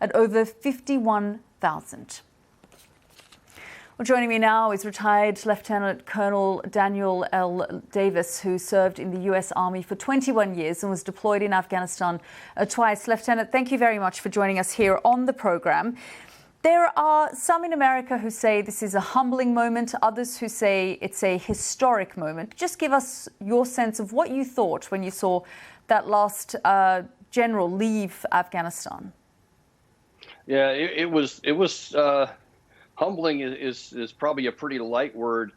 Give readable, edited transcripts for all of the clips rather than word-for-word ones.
at over 51,000. Well, joining me now is retired Lieutenant Colonel Daniel L. Davis, who served in the U.S. Army for 21 years and was deployed in Afghanistan twice. Lieutenant, thank you very much for joining us here on the program. There are some in America who say this is a humbling moment, others who say it's a historic moment. Just give us your sense of what you thought when you saw that last general leave Afghanistan. Yeah, it was humbling is probably a pretty light word.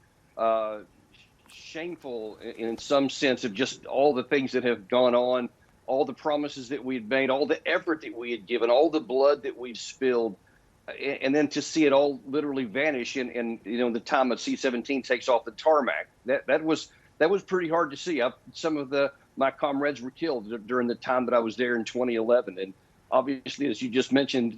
Shameful in some sense of just all the things that have gone on, all the promises that we'd made, all the effort that we had given, all the blood that we've spilled, and then to see it all literally vanish in the time a C-17 takes off the tarmac. That was pretty hard to see. Some of my comrades were killed during the time that I was there in 2011, and obviously, as you just mentioned,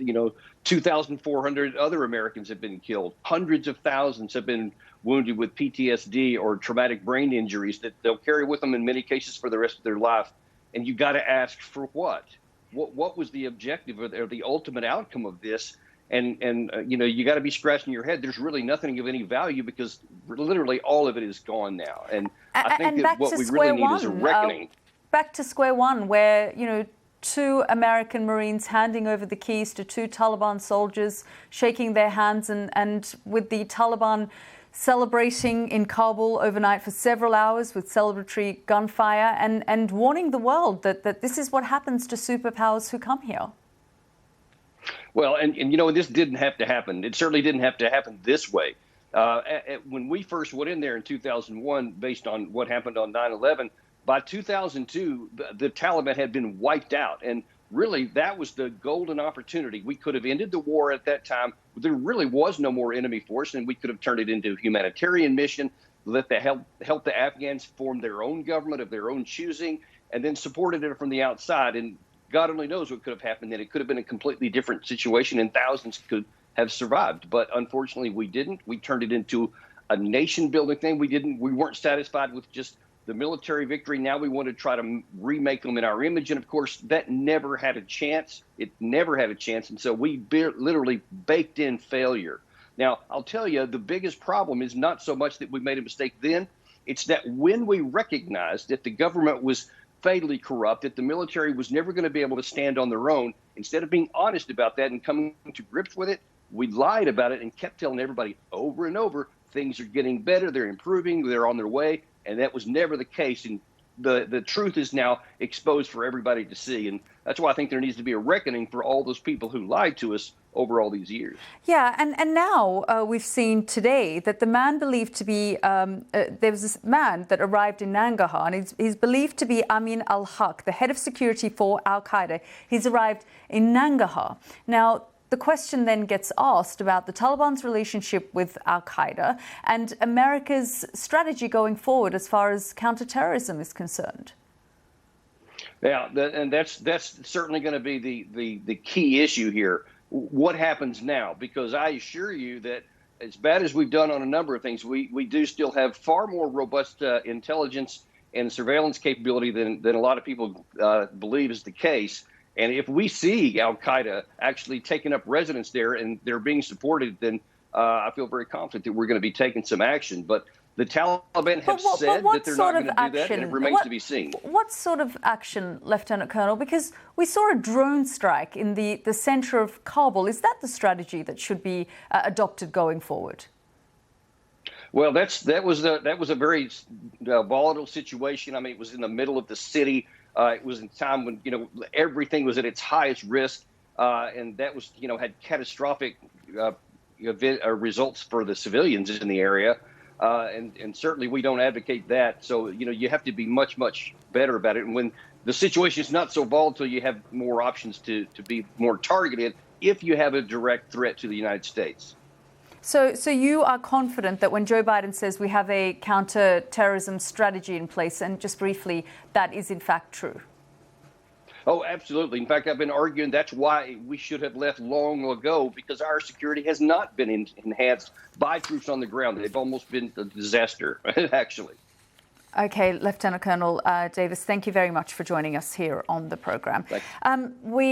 2,400 other Americans have been killed. Hundreds of thousands have been wounded with PTSD or traumatic brain injuries that they'll carry with them in many cases for the rest of their life. And you got to ask, for what? What was the objective or the ultimate outcome of this? And you got to be scratching your head. There's really nothing of any value because literally all of it is gone now. And I think that what we really need is a reckoning. Back to square one, where, two American Marines handing over the keys to two Taliban soldiers, shaking their hands, and with the Taliban celebrating in Kabul overnight for several hours with celebratory gunfire and warning the world that this is what happens to superpowers who come here. Well, and this didn't have to happen. It certainly didn't have to happen this way. When we first went in there in 2001, based on what happened on 9/11, by 2002, the Taliban had been wiped out. And really, that was the golden opportunity. We could have ended the war at that time. There really was no more enemy force, and we could have turned it into a humanitarian mission, help the Afghans form their own government of their own choosing, and then supported it from the outside. And God only knows what could have happened then. It could have been a completely different situation, and thousands could have survived. But unfortunately, we didn't. We turned it into a nation-building thing. We weren't satisfied with just the military victory. Now we want to try to remake them in our image. And of course, that never had a chance. It never had a chance. And so we literally baked in failure. Now, I'll tell you, the biggest problem is not so much that we made a mistake then. It's that when we recognized that the government was fatally corrupt, that the military was never going to be able to stand on their own, instead of being honest about that and coming to grips with it, we lied about it and kept telling everybody over and over, things are getting better, they're improving, they're on their way. And that was never the case. And the truth is now exposed for everybody to see. And that's why I think there needs to be a reckoning for all those people who lied to us over all these years. Yeah, and now we've seen today that the man believed to be, there was this man that arrived in Nangarhar, and he's believed to be Amin al-Haq, the head of security for al-Qaeda. He's arrived in Nangarhar. Now, the question then gets asked about the Taliban's relationship with al-Qaeda and America's strategy going forward as far as counterterrorism is concerned. Yeah, and that's certainly going to be the key issue here. What happens now? Because I assure you that as bad as we've done on a number of things, we do still have far more robust intelligence and surveillance capability than a lot of people believe is the case. And if we see al-Qaeda actually taking up residence there and they're being supported, then I feel very confident that we're going to be taking some action. But the Taliban have said that they're not going to do that, and it remains to be seen. What sort of action, Lieutenant Colonel? Because we saw a drone strike in the center of Kabul. Is that the strategy that should be adopted going forward? Well, that was a very volatile situation. I mean, it was in the middle of the city. It was in a time when everything was at its highest risk, and that was had catastrophic results for the civilians in the area, and certainly we don't advocate that. So you have to be much better about it. And when the situation is not so volatile, you have more options to be more targeted if you have a direct threat to the United States. So you are confident that when Joe Biden says we have a counter-terrorism strategy in place, and just briefly, that is in fact true? Oh, absolutely. In fact, I've been arguing that's why we should have left long ago, because our security has not been enhanced by troops on the ground. They've almost been a disaster, actually. Okay, Lieutenant Colonel Davis, thank you very much for joining us here on the program.